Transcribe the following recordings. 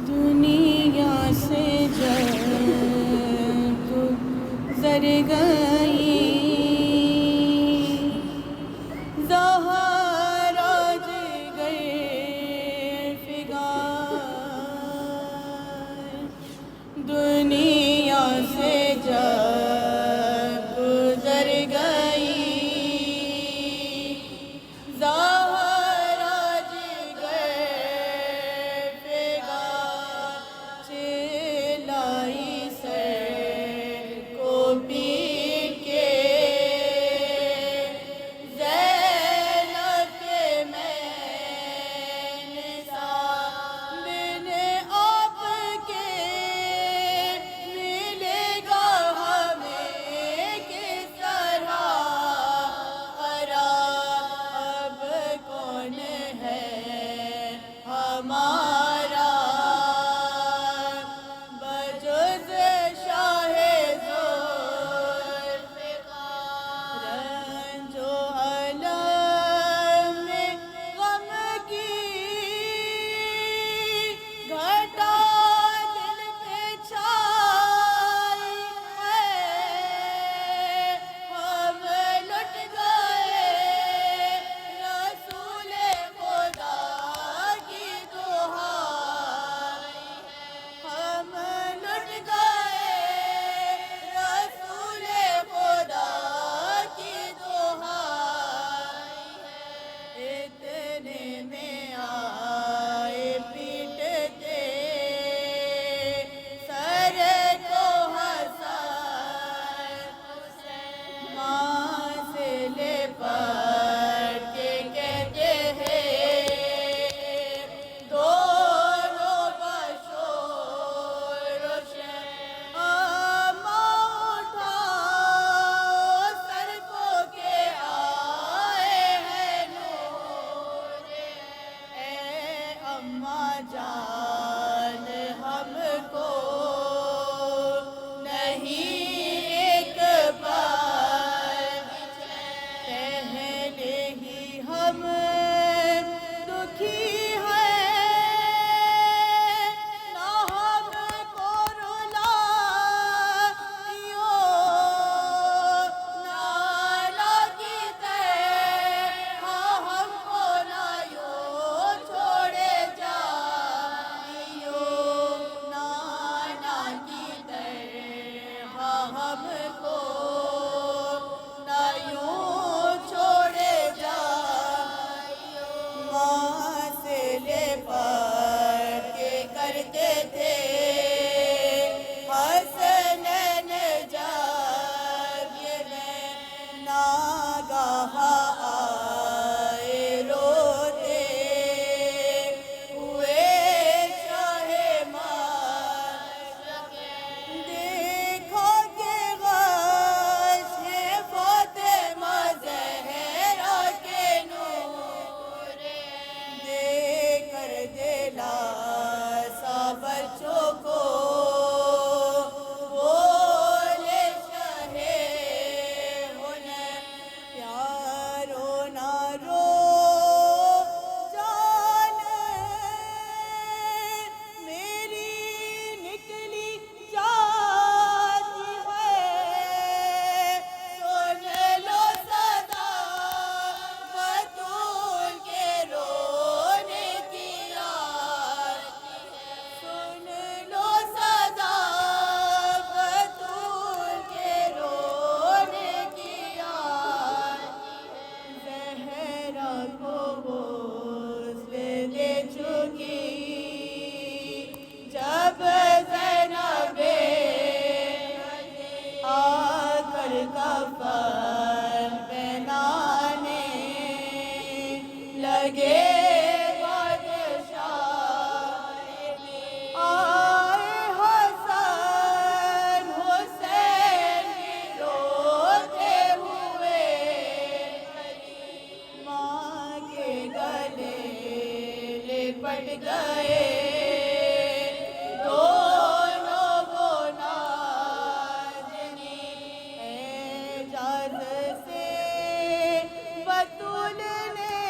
दुनिया से जब गुज़र गई ज़हरा जिगर फिगार, दुनिया से जब गुज़र गई ज़हरा जिगर फिगार, चिल्लाई सर को पीट के ज़ैनब के मैंने सामने आपके मिलेगा हमें किस तरह अब कौन है हमारा बजुज़ शाहे ज़ुल्फ़िकार, रंजो अलम में गम की घटा दिल पे छाई है, हम लुट गए रसूले खुदा की दुहाई, हम लुट गए रसूले खुदा की दुहाई, इतने में आए पीटते सर को हसन माँ से लिपट के कहते हैं दोनों बशोर अम्मा उठाओ सर को के आए हैं नूर, ए अम्मा जान हमको नहीं एक पल पहले ही हम दुखी हैं, ना हमको रुलाइयो, ना लागी तरह हमको ना यूं छोड़े जाइयो, ना लागी तरह हमको ना यूं छोड़े जाइयो, माँ से लिपट के करते थे हसनैन जब ये नागाह आए रोते हुए शाहे माशरक़, देखो के गश है फ़ातिमा ज़हरा के नूर, देकर दिलासा बच्चों को बोले शाहे हुनर, प्यारो ना रो जान मेरी निकली जाती है, सुन लो सदा बतूल के रोने की आरती है, सुन लो सदा बतूल के रोने की आरती है, ज़हरा को ग़ुस्ल दे चुकी जब ज़ैनबे आकर कफ़न पहनाने लगे बादशाह, आए हसन हुसैन रोते हुए माँ के गले लिपट गए दोनों वो नाज़नी, एजाज़ से बतूल ने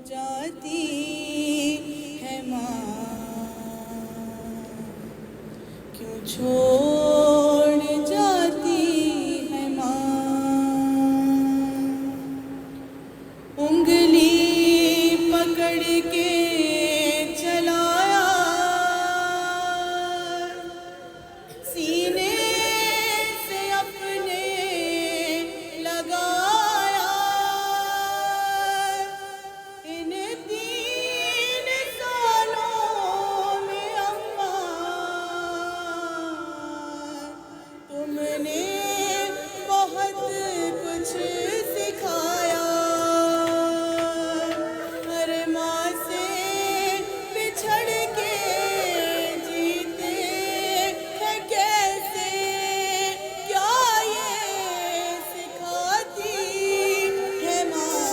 जाती है माँ, क्यों छोड़ जाती है माँ। उंगली पकड़ के चलाया, सीने से अपने लगाया, इन 3 सालों में अम्मा तुमने बहुत कुछ सिखाया। हर माँ से बिछड़ के जीते हैं कैसे, क्या ये सिखाती है माँ,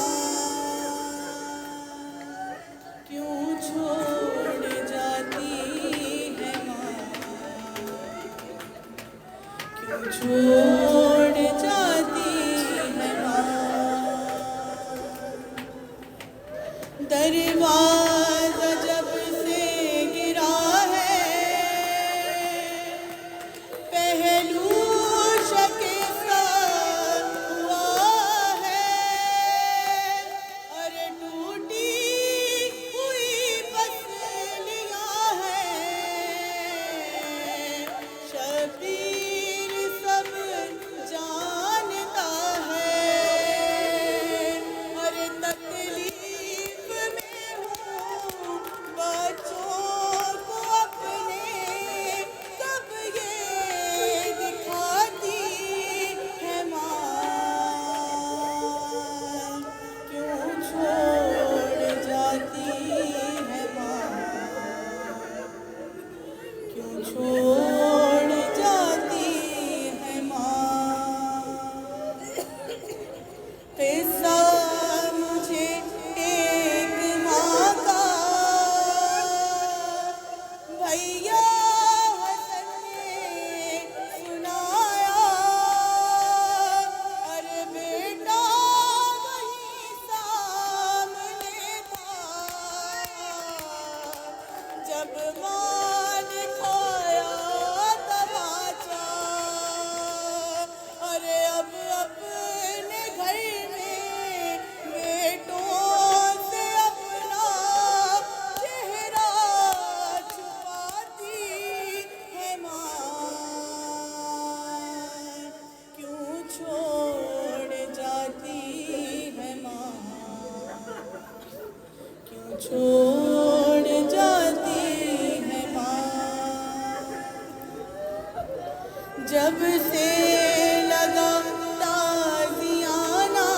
क्यों छोड़ जाती है माँ, क्यों छोड़ जाती है माँ। दरवाज़ा जब से गिरा है, पहलू शकिस्ता हुआ है, अरे टूटी हुई पसलियाँ हैं, शबीर सब जानता है। अरे तकलीफ में हूँ बच्चों को अपने, कब ये दिखाती है माँ, क्यों छोड़ जाती है माँ, क्यों छोड़ जाती है माँ। किस्सा मुझे एक माँ का भैया हसन ने सुनाया, अरे बेटा वहीं सामने था, जब माँ ने खाया तमाचा, अरे अब अपने घर में बेटों से अपना चेहरा छुपाती है माँ, क्यों छोड़ जाती है माँ, क्यों छोड़ जाती है माँ। जब से लगा ताज़ियाना,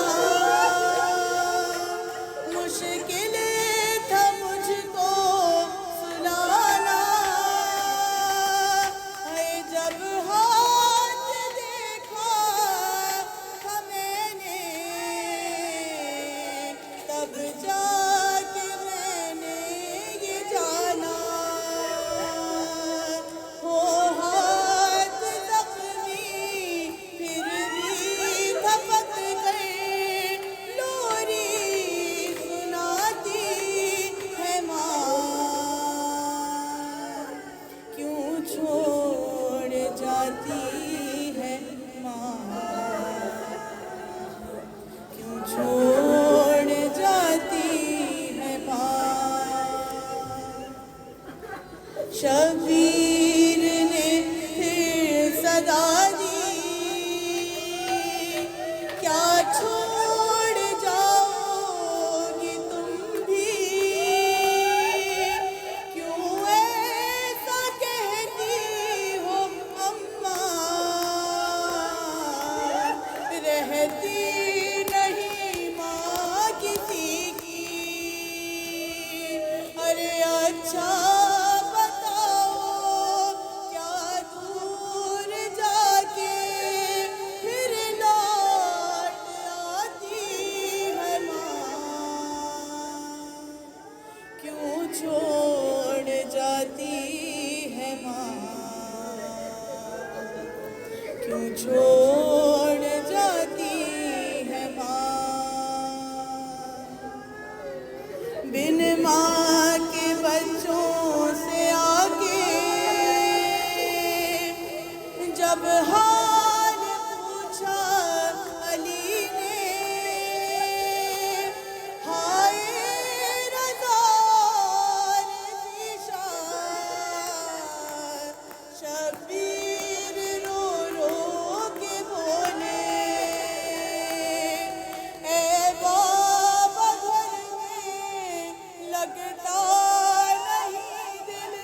मुश्किल था मुझको सुनाना, है जब हाथ देखा था मैंने, तब जाके मैंने ये जाना, हो हाथ जख्मी फिर भी धपक कर लोरी सुनाती है माँ, क्यों छोड़ जाती है माँ, क्यों छोड़ जाती है माँ। शबीर ने फिर सदा दी, क्या छोड़ जाओगी तुम भी, क्यों ऐसा कहती हो अम्मा, रहती नहीं माँ किसी की, अरे अच्छा बताओ क्या दूर जाके फिर लौट आती है माँ, क्यों छोड़ जाती है माँ, क्यों छोड़ जाती है माँ। बिन माँ के बच्चों से आके जब हाल पूछा अली ने, हाय रज़ार निशान, शबीर रो रो के बोले, ए बाबा घर में लगता नहीं दिल,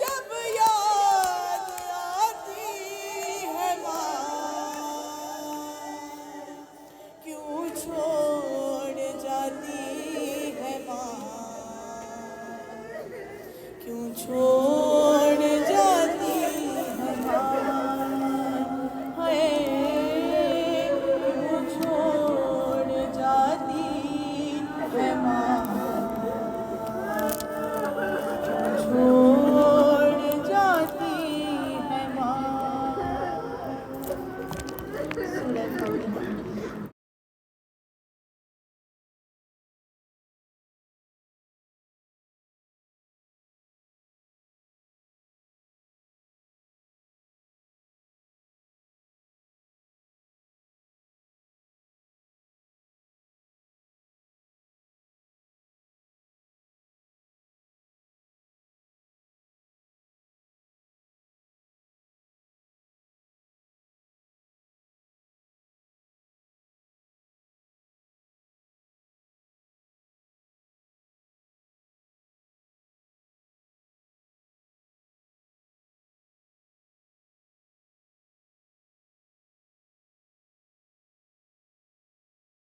जब याद आती है माँ, क्यों छोड़ जाती है माँ, क्यों छोड़